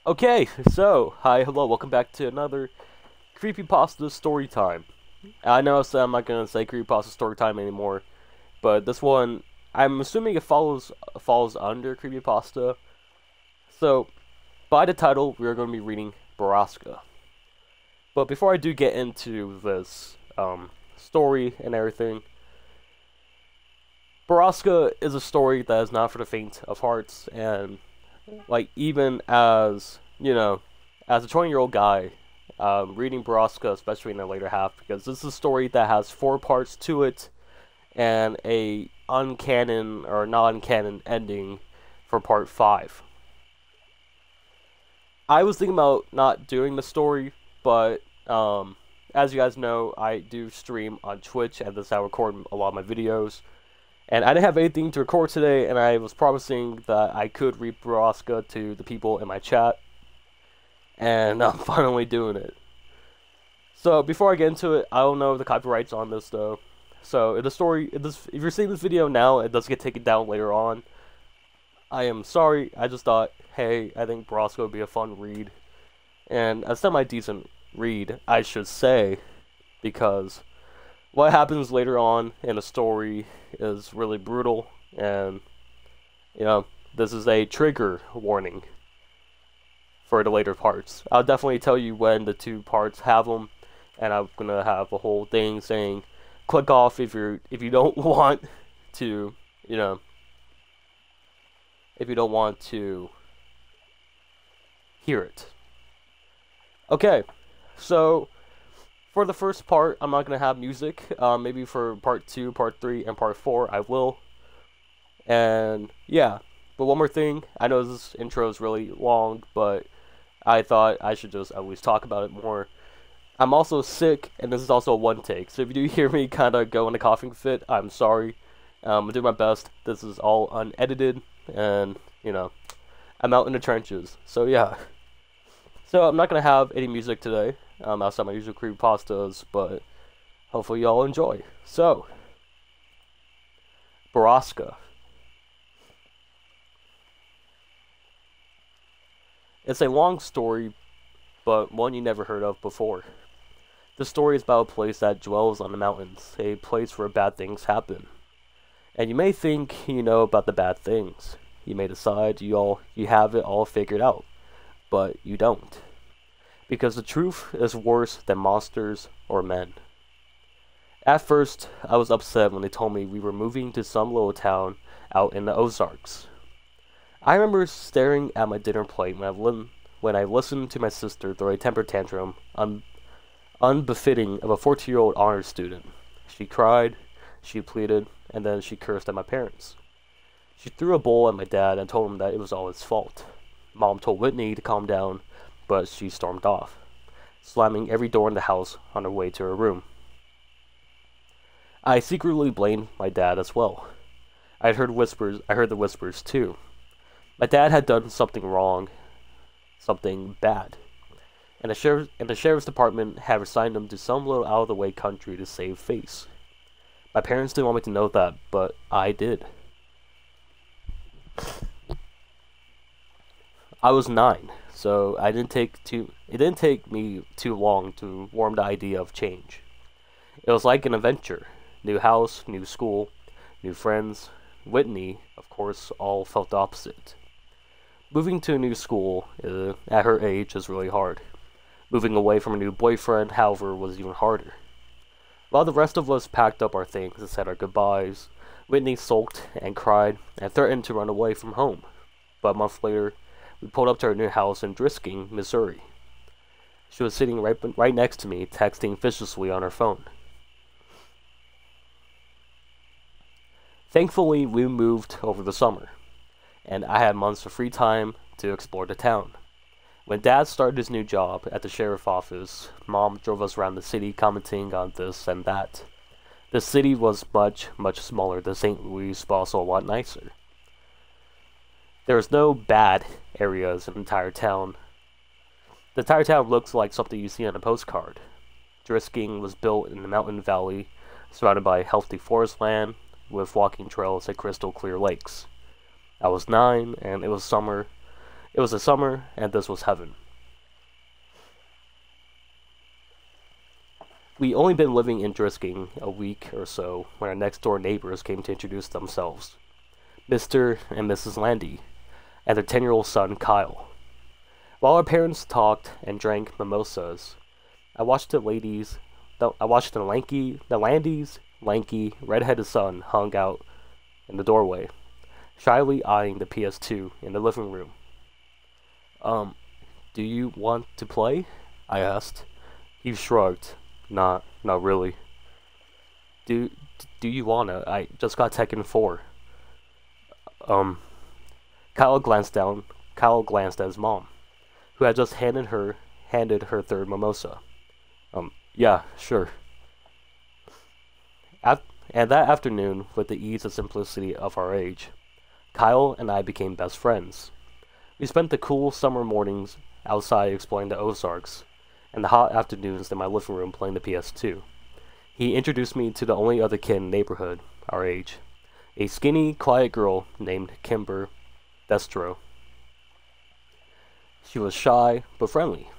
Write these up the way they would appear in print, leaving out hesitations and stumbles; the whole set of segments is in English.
Okay, so, hi, hello, welcome back to another creepypasta story time. I know I said I'm not gonna say creepypasta story time anymore, but this one, I'm assuming it falls under creepypasta. So, by the title, we are going to be reading Borrasca. But before I do get into this story and everything, Borrasca is a story that is not for the faint of hearts, and like even as a 20-year-old guy, reading Borrasca, especially in the later half, because this is a story that has four parts to it and a uncanon or non-canon ending for part five. I was thinking about not doing the story, but as you guys know, I do stream on Twitch, and this is how I record a lot of my videos. And I didn't have anything to record today, and I was promising that I could read Borrasca to the people in my chat, and I'm finally doing it. So before I get into it, I don't know the copyrights on this though. So if you're seeing this video now, it does get taken down later on. I am sorry. I just thought, hey, I think Borrasca would be a fun read, and a semi-decent read, I should say, because what happens later on in the story is really brutal, and this is a trigger warning for the later parts. I'll definitely tell you when the two parts have them, and I'm gonna have a whole thing saying, click off if you don't want to, if you don't want to hear it. Okay, so for the first part, I'm not going to have music. Maybe for part 2, part 3, and part 4, I will. And yeah, but one more thing. I know this intro is really long, but I thought I should just at least talk about it more. I'm also sick, and this is also a one take. So if you do hear me kind of go in a coughing fit, I'm sorry. I'm doing my best. This is all unedited, and I'm out in the trenches. So yeah. So I'm not going to have any music today, outside my usual creepypastas, but hopefully y'all enjoy. So, Borrasca. It's a long story, but one you never heard of before. The story is about a place that dwells on the mountains, a place where bad things happen. And you may think you know about the bad things. You may decide you have it all figured out, but you don't. Because the truth is worse than monsters or men. At first, I was upset when they told me we were moving to some little town out in the Ozarks. I remember staring at my dinner plate when I listened to my sister throw a temper tantrum unbefitting of a 14-year-old honors student. She cried, she pleaded, and then she cursed at my parents. She threw a bowl at my dad and told him that it was all his fault. Mom told Whitney to calm down, but she stormed off, slamming every door in the house on her way to her room. I secretly blamed my dad as well. I heard the whispers too. My dad had done something wrong, something bad, and the sheriff's department had assigned him to some little out-of-the-way country to save face. My parents didn't want me to know that, but I did. I was 9, so it didn't take me too long to warm the idea of change. It was like an adventure. New house, new school, new friends. Whitney, of course, all felt the opposite. Moving to a new school at her age is really hard. Moving away from a new boyfriend, however, was even harder. While the rest of us packed up our things and said our goodbyes, Whitney sulked and cried and threatened to run away from home. But a month later, we pulled up to her new house in Drisking, Missouri. She was sitting right next to me, texting viciously on her phone. Thankfully, we moved over the summer, and I had months of free time to explore the town. When Dad started his new job at the sheriff's office, Mom drove us around the city commenting on this and that. The city was much, much smaller than St. Louis, but also a lot nicer. There was no bad areas in the entire town. The entire town looks like something you see on a postcard. Drisking was built in the mountain valley, surrounded by healthy forest land, with walking trails and crystal clear lakes. I was 9, and it was summer, It was the summer, and this was heaven. We'd only been living in Drisking a week or so when our next-door neighbors came to introduce themselves. Mr. and Mrs. Landy, and their 10-year-old son, Kyle. While our parents talked and drank mimosas, I watched the Landys' lanky, red-headed son hung out in the doorway, shyly eyeing the PS2 in the living room. Do you want to play? I asked. He shrugged. Not really. Do you wanna? I just got Tekken 4. Kyle glanced at his mom, who had just handed her third mimosa. Yeah, sure. And that afternoon, with the ease and simplicity of our age, Kyle and I became best friends. We spent the cool summer mornings outside exploring the Ozarks, and the hot afternoons in my living room playing the PS2. He introduced me to the only other kid in the neighborhood, our age, a skinny, quiet girl named Kimber Destro. She was shy, but friendly,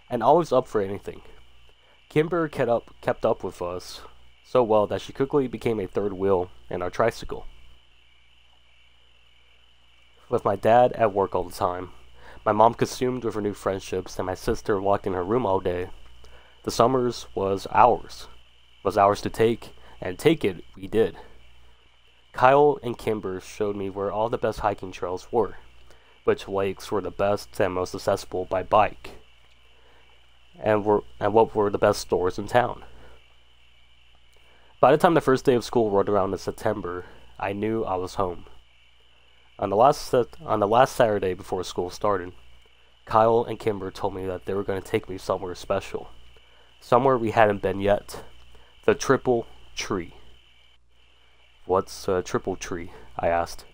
and always up for anything. Kimber kept up with us so well that she quickly became a third wheel in our tricycle. With my dad at work all the time, my mom consumed with her new friendships, and my sister locked in her room all day, the summers was ours to take, and take it we did. Kyle and Kimber showed me where all the best hiking trails were, which lakes were the best and most accessible by bike, and what were the best stores in town. By the time the first day of school rolled around in September, I knew I was home. On the last Saturday before school started, Kyle and Kimber told me that they were going to take me somewhere special, somewhere we hadn't been yet, the Triple Tree. What's a triple tree? I asked.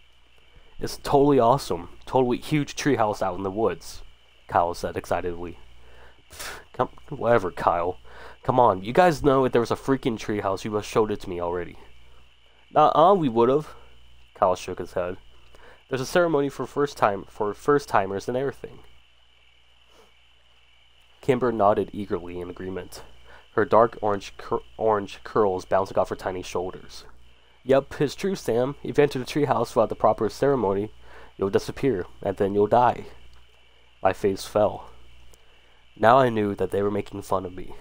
It's totally awesome, totally huge treehouse out in the woods, Kyle said excitedly. Whatever, Kyle. Come on, you guys know if there was a freaking treehouse, you must showed it to me already. We would've. Kyle shook his head. There's a ceremony for first-timers and everything. Kimber nodded eagerly in agreement, her dark orange curls bouncing off her tiny shoulders. Yep, it's true, Sam. If you enter the treehouse without the proper ceremony, you'll disappear, and then you'll die. My face fell. Now I knew that they were making fun of me.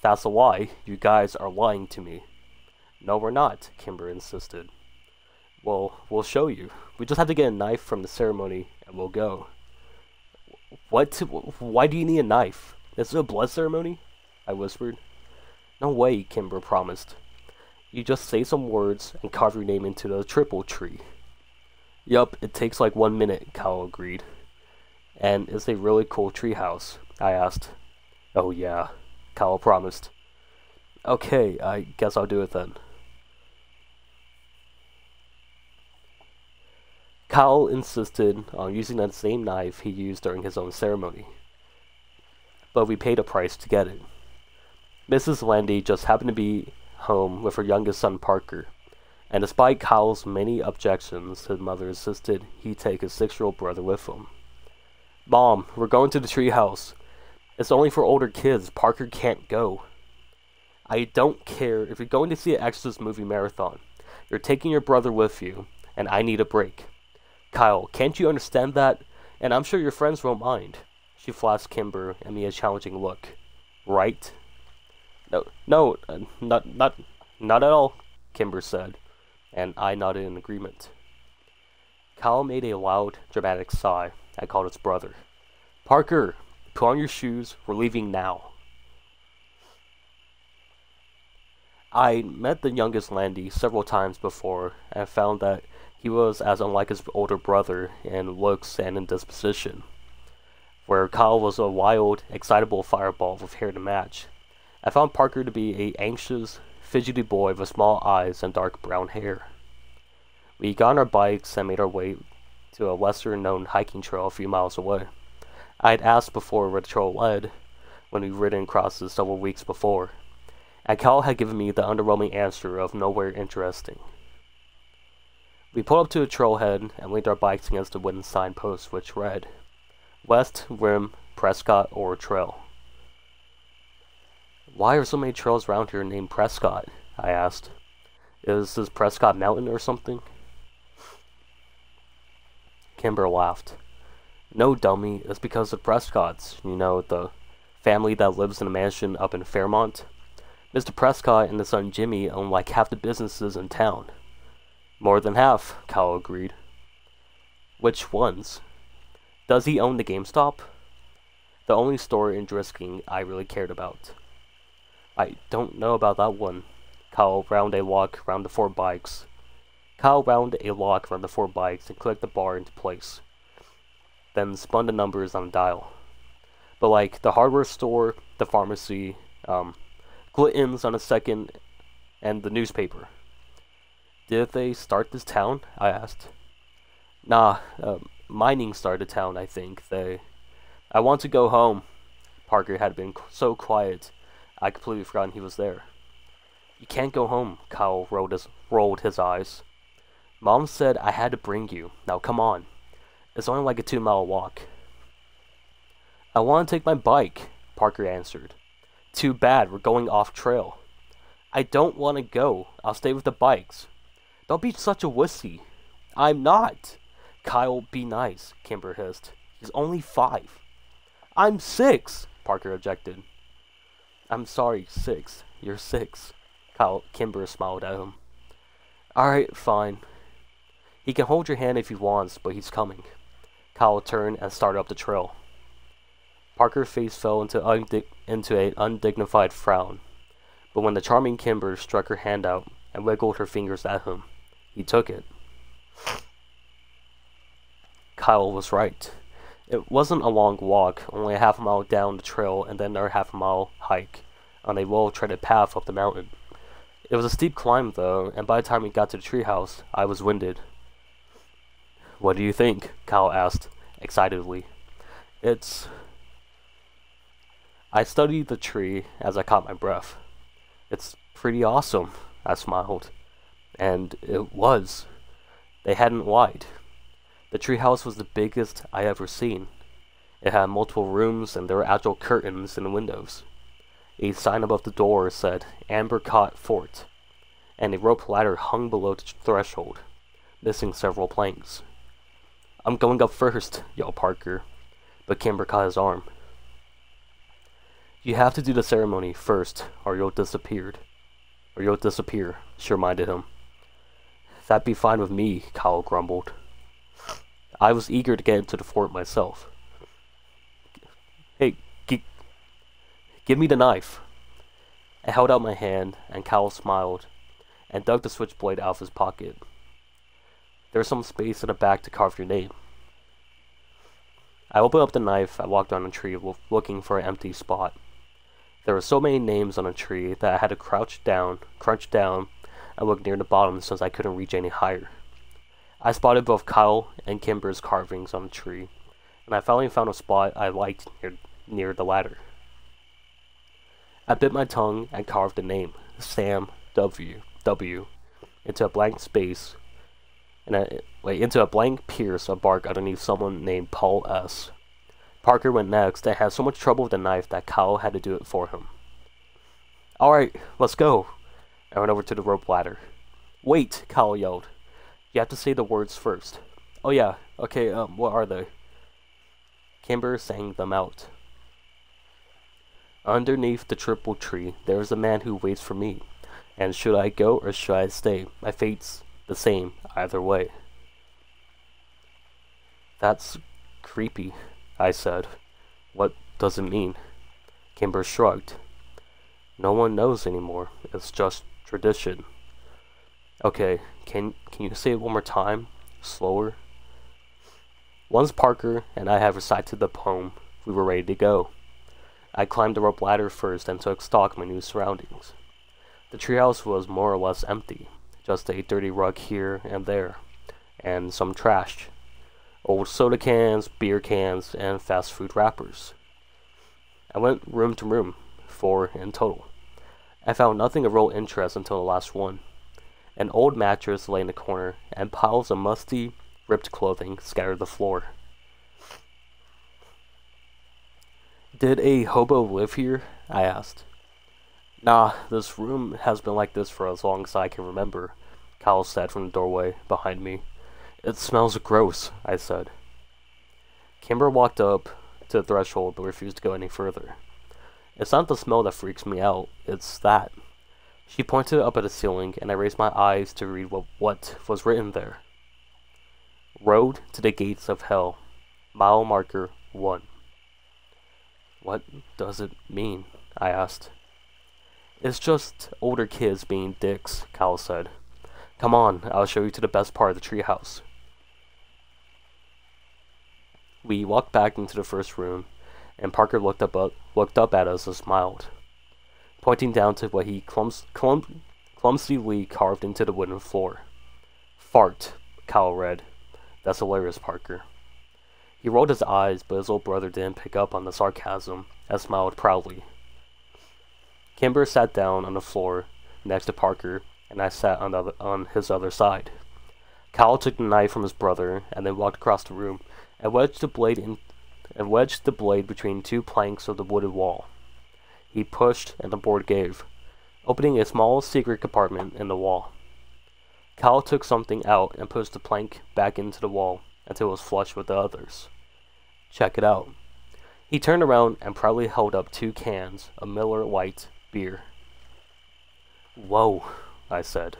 That's a lie. You guys are lying to me. No, we're not, Kimber insisted. Well, we'll show you. We just have to get a knife from the ceremony, and we'll go. What? Why do you need a knife? Is it a blood ceremony? I whispered. No way, Kimber promised. You just say some words and carve your name into the triple tree. Yup, it takes like 1 minute, Kyle agreed. And it's a really cool treehouse, I asked. Oh yeah, Kyle promised. Okay, I guess I'll do it then. Kyle insisted on using that same knife he used during his own ceremony, but we paid a price to get it. Mrs. Landy just happened to be home with her youngest son Parker, and despite Kyle's many objections, his mother insisted he take his 6-year-old brother with him. Mom, we're going to the treehouse. It's only for older kids. Parker can't go. I don't care if you're going to see an Exorcist movie marathon. You're taking your brother with you, and I need a break. Kyle, can't you understand that? And I'm sure your friends won't mind. She flashed Kimber and me a challenging look. Right? No, not at all, Kimber said, and I nodded in agreement. Kyle made a loud, dramatic sigh. I called his brother. Parker, put on your shoes. We're leaving now. I met the youngest Landy several times before and found that he was as unlike his older brother in looks and in disposition. Where Kyle was a wild, excitable fireball with hair to match, I found Parker to be a anxious, fidgety boy with small eyes and dark brown hair. We got on our bikes and made our way to a lesser-known hiking trail a few miles away. I had asked before where the trail led when we'd ridden across it several weeks before, and Kyle had given me the underwhelming answer of nowhere interesting. We pulled up to a trailhead and leaned our bikes against a wooden signpost which read, West Rim, Prescott, or Trail. Why are so many trails around here named Prescott? I asked. Is this Prescott Mountain or something? Kimber laughed. No, dummy, it's because of Prescotts. You know, the family that lives in a mansion up in Fairmont. Mr. Prescott and his son Jimmy own like half the businesses in town. More than half, Kyle agreed. Which ones? Does he own the GameStop? The only store in Drisking I really cared about. I don't know about that one. Kyle round a lock around the four bikes. Kyle wound a lock around the four bikes and clicked the bar into place. Then spun the numbers on a dial. But like the hardware store, the pharmacy, Glitton's on a second, and the newspaper. Did they start this town? I asked. Nah, mining started town, I think. I want to go home. Parker had been so quiet, I completely forgotten he was there. You can't go home, Kyle rolled his eyes. Mom said I had to bring you. Now come on. It's only like a 2-mile walk. I want to take my bike, Parker answered. Too bad, we're going off trail. I don't want to go. I'll stay with the bikes. Don't be such a wussy. I'm not. Kyle, be nice, Kimber hissed. He's only 5. I'm 6, Parker objected. I'm sorry, 6. You're 6. Kimber smiled at him. Alright, fine. He can hold your hand if he wants, but he's coming. Kyle turned and started up the trail. Parker's face fell into an undignified frown, but when the charming Kimber struck her hand out and wiggled her fingers at him, he took it. Kyle was right. It wasn't a long walk, only a half a mile down the trail and then another half a mile hike on a well-treaded path up the mountain. It was a steep climb, though, and by the time we got to the treehouse, I was winded. What do you think? Kyle asked, excitedly. I studied the tree as I caught my breath. It's pretty awesome, I smiled. And it was. They hadn't lied. The treehouse was the biggest I ever seen. It had multiple rooms and there were actual curtains in the windows. A sign above the door said Amber Cot Fort, and a rope ladder hung below the threshold, missing several planks. I'm going up first, yelled Parker, but Kimber caught his arm. You have to do the ceremony first, or you'll disappear, she reminded him. That'd be fine with me, Kyle grumbled. I was eager to get into the fort myself. Hey, give me the knife. I held out my hand, and Kyle smiled, and dug the switchblade out of his pocket. There's some space in the back to carve your name. I opened up the knife. I walked on a tree looking for an empty spot. There were so many names on a tree that I had to crunch down, and look near the bottom since I couldn't reach any higher. I spotted both Kyle and Kimber's carvings on the tree, and I finally found a spot I liked near the ladder. I bit my tongue and carved the name, Sam W, into a blank space, into a blank pierce of bark underneath someone named Paul S. Parker went next and had so much trouble with the knife that Kyle had to do it for him. Alright, let's go. I went over to the rope ladder. Wait, Kyle yelled. You have to say the words first. Oh yeah, okay, what are they? Kimber sang them out. Underneath the triple tree, there is a man who waits for me. And should I go or should I stay? My fate's the same either way. That's creepy, I said. What does it mean? Kimber shrugged. No one knows anymore. It's just tradition. Okay, can you say it one more time? Slower? Once Parker and I had recited the poem, we were ready to go. I climbed the rope ladder first and took stock of my new surroundings. The treehouse was more or less empty, just a dirty rug here and there, and some trash. Old soda cans, beer cans, and fast food wrappers. I went room to room, 4 in total. I found nothing of real interest until the last one. An old mattress lay in the corner, and piles of musty, ripped clothing scattered the floor. Did a hobo live here? I asked. Nah, this room has been like this for as long as I can remember, Kyle said from the doorway behind me. It smells gross, I said. Kimber walked up to the threshold but refused to go any further. It's not the smell that freaks me out, it's that. She pointed up at the ceiling, and I raised my eyes to read what was written there. Road to the gates of hell. Mile marker 1. What does it mean? I asked. It's just older kids being dicks, Kyle said. Come on, I'll show you to the best part of the treehouse. We walked back into the first room, and Parker looked up at us and smiled, pointing down to what he clumsily carved into the wooden floor. Fart, Kyle read. That's hilarious, Parker. He rolled his eyes, but his old brother didn't pick up on the sarcasm and smiled proudly. Kimber sat down on the floor next to Parker, and I sat on his other side. Kyle took the knife from his brother and then walked across the room and wedged the blade between two planks of the wooded wall. He pushed, and the board gave, opening a small secret compartment in the wall. Kyle took something out and pushed the plank back into the wall until it was flush with the others. Check it out. He turned around and proudly held up 2 cans of Miller Lite beer. Whoa, I said.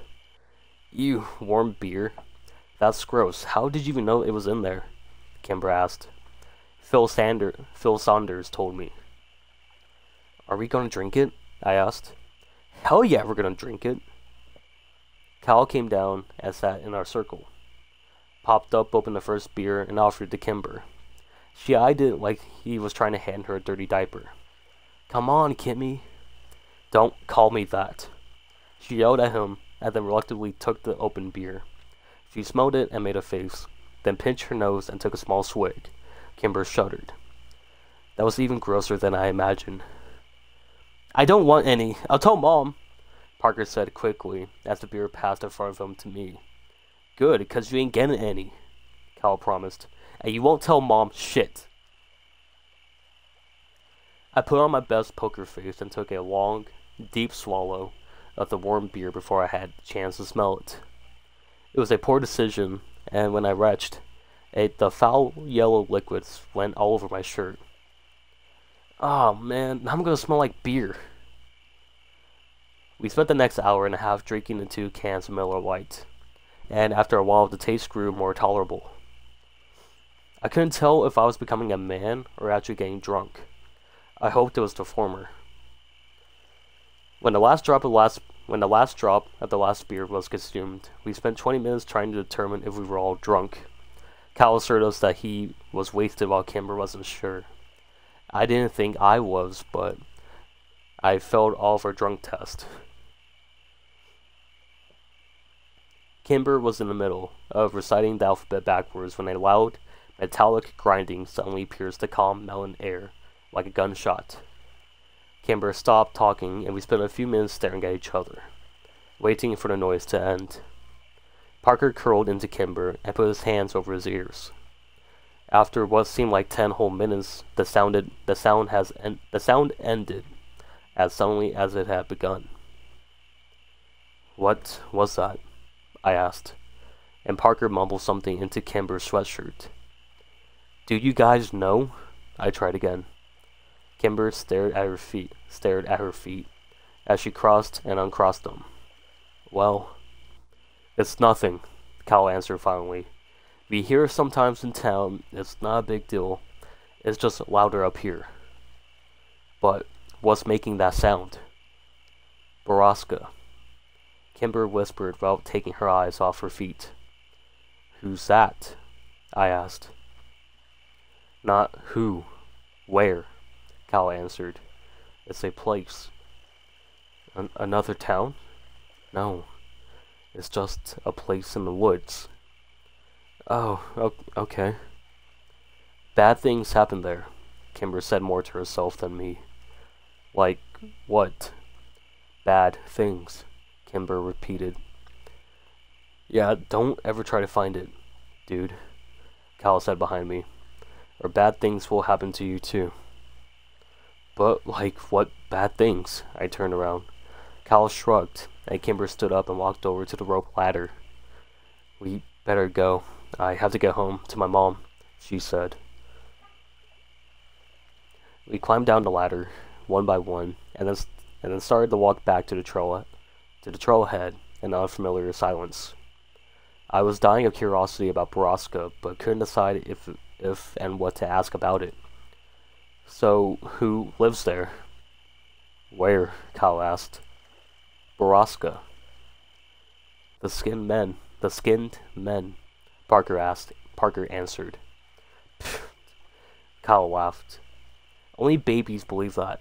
Ew, warm beer? That's gross. How did you even know it was in there? Kimber asked. Phil Saunders told me. Are we gonna drink it? I asked. Hell yeah, we're gonna drink it. Kyle came down and sat in our circle. Popped up, opened the first beer, and offered it to Kimber. She eyed it like he was trying to hand her a dirty diaper. Come on, Kimmy. Don't call me that. She yelled at him, and then reluctantly took the open beer. She smelled it and made a face, then pinched her nose and took a small swig. Kimber shuddered. That was even grosser than I imagined. I don't want any. I'll tell Mom, Parker said quickly as the beer passed in front of him to me. Good, because you ain't getting any, Kyle promised. And you won't tell Mom shit. I put on my best poker face and took a long, deep swallow of the warm beer before I had a chance to smell it. It was a poor decision, and when I retched, the foul yellow liquids went all over my shirt. Oh man, now I'm gonna smell like beer. We spent the next hour and a half drinking the 2 cans of Miller Lite, and after a while the taste grew more tolerable. I couldn't tell if I was becoming a man or actually getting drunk. I hoped it was the former. When the last drop of the last beer was consumed, we spent 20 minutes trying to determine if we were all drunk. Kyle assured us that he was wasted while Kimber wasn't sure. I didn't think I was, but I failed all of our drunk tests. Kimber was in the middle of reciting the alphabet backwards when a loud, metallic grinding suddenly pierced the calm melon air like a gunshot. Kimber stopped talking, and we spent a few minutes staring at each other, waiting for the noise to end. Parker curled into Kimber and put his hands over his ears. After what seemed like 10 whole minutes, the sound ended as suddenly as it had begun. What was that? I asked, and Parker mumbled something into Kimber's sweatshirt. Do you guys know? I tried again. Kimber stared at her feet as she crossed and uncrossed them. Well, it's nothing, Kyle answered finally. We hear sometimes in town, it's not a big deal. It's just louder up here. But what's making that sound? Borrasca, Kimber whispered without taking her eyes off her feet. Who's that? I asked. Not who, where, Kyle answered. It's a place. Another town? No, it's just a place in the woods. Oh, okay. Bad things happen there, Kimber said more to herself than me. Like what? Bad things, Kimber repeated. Yeah, don't ever try to find it, dude, Cal said behind me, or bad things will happen to you too. But, like, what bad things? I turned around. Cal shrugged, and Kimber stood up and walked over to the rope ladder. We better go. I have to get home to my mom, she said. We climbed down the ladder, one by one, and then started to walk back to the trailhead in unfamiliar silence. I was dying of curiosity about Borrasca, but couldn't decide if and what to ask about it. So, who lives there? Where? Kyle asked. Borrasca. The skinned men, Parker answered. Kyle laughed. Only babies believe that.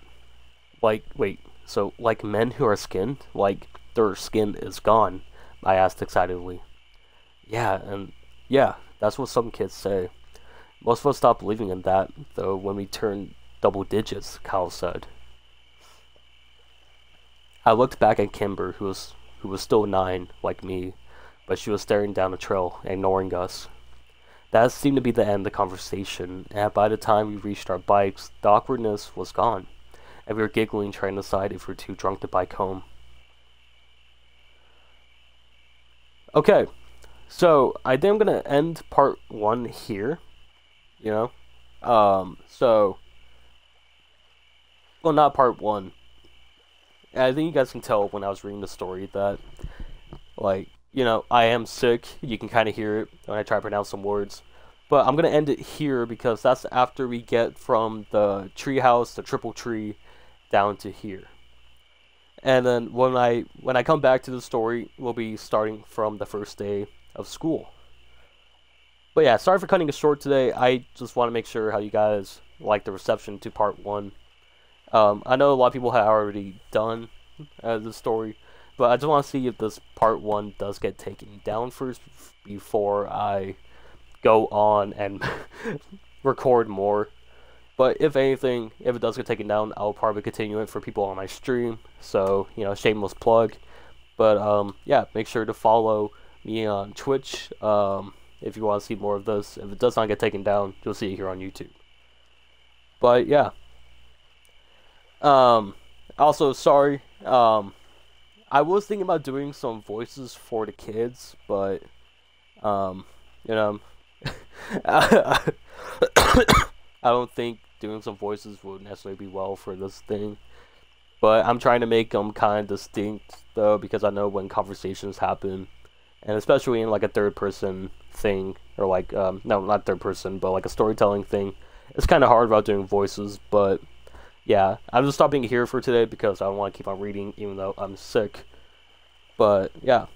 Like, wait, so, like men who are skinned? Like, their skin is gone? I asked excitedly. Yeah, that's what some kids say. Most of us stop believing in that, though, when we turn double digits, Kyle said. I looked back at Kimber, who was still 9, like me, but she was staring down the trail, ignoring us. That seemed to be the end of the conversation, and by the time we reached our bikes, the awkwardness was gone, and we were giggling trying to decide if we were too drunk to bike home. Okay, so I think I'm gonna end part 1 here, well, not part 1. I think you guys can tell when I was reading the story that, like, I am sick. You can kind of hear it when I try to pronounce some words. But I'm going to end it here because that's after we get from the treehouse, the triple tree, down to here. And then when I come back to the story, we'll be starting from the first day of school. But yeah, sorry for cutting it short today. I just want to make sure how you guys like the reception to part 1. I know a lot of people have already done the story, but I just want to see if this part 1 does get taken down first before I go on and record more. But if anything, if it does get taken down, I'll probably continue it for people on my stream. So, shameless plug. But yeah, make sure to follow me on Twitch if you want to see more of this. If it does not get taken down, you'll see it here on YouTube. But yeah. Also, sorry, I was thinking about doing some voices for the kids, but, I don't think doing some voices would necessarily be well for this thing, but I'm trying to make them kind of distinct, though, because I know when conversations happen, and especially in, like, a third-person thing, or, like, no, not third-person, but, like, a storytelling thing, it's kind of hard about doing voices, but yeah, I'm just stopping here for today because I want to keep on reading even though I'm sick. But yeah,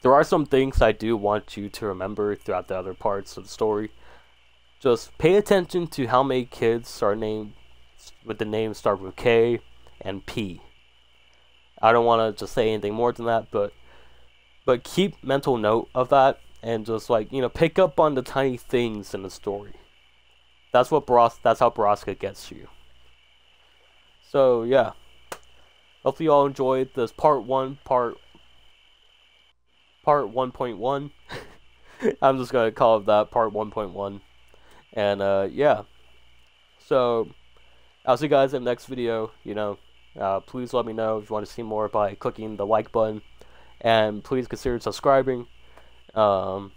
there are some things I do want you to remember throughout the other parts of the story. Just pay attention to how many kids are named with the names start with K and P. I don't want to just say anything more than that, but keep mental note of that and just, like, pick up on the tiny things in the story. That's how Borrasca gets you. So, yeah. Hopefully you all enjoyed this part 1.1. I'm just going to call it that, part 1.1. And, yeah. So, I'll see you guys in the next video, please let me know if you want to see more by clicking the like button. And please consider subscribing. And,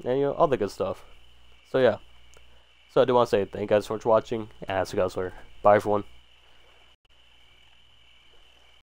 all the good stuff. So, yeah. So, I do want to say thank you guys so much for watching, and I'll see you guys later. Bye, everyone.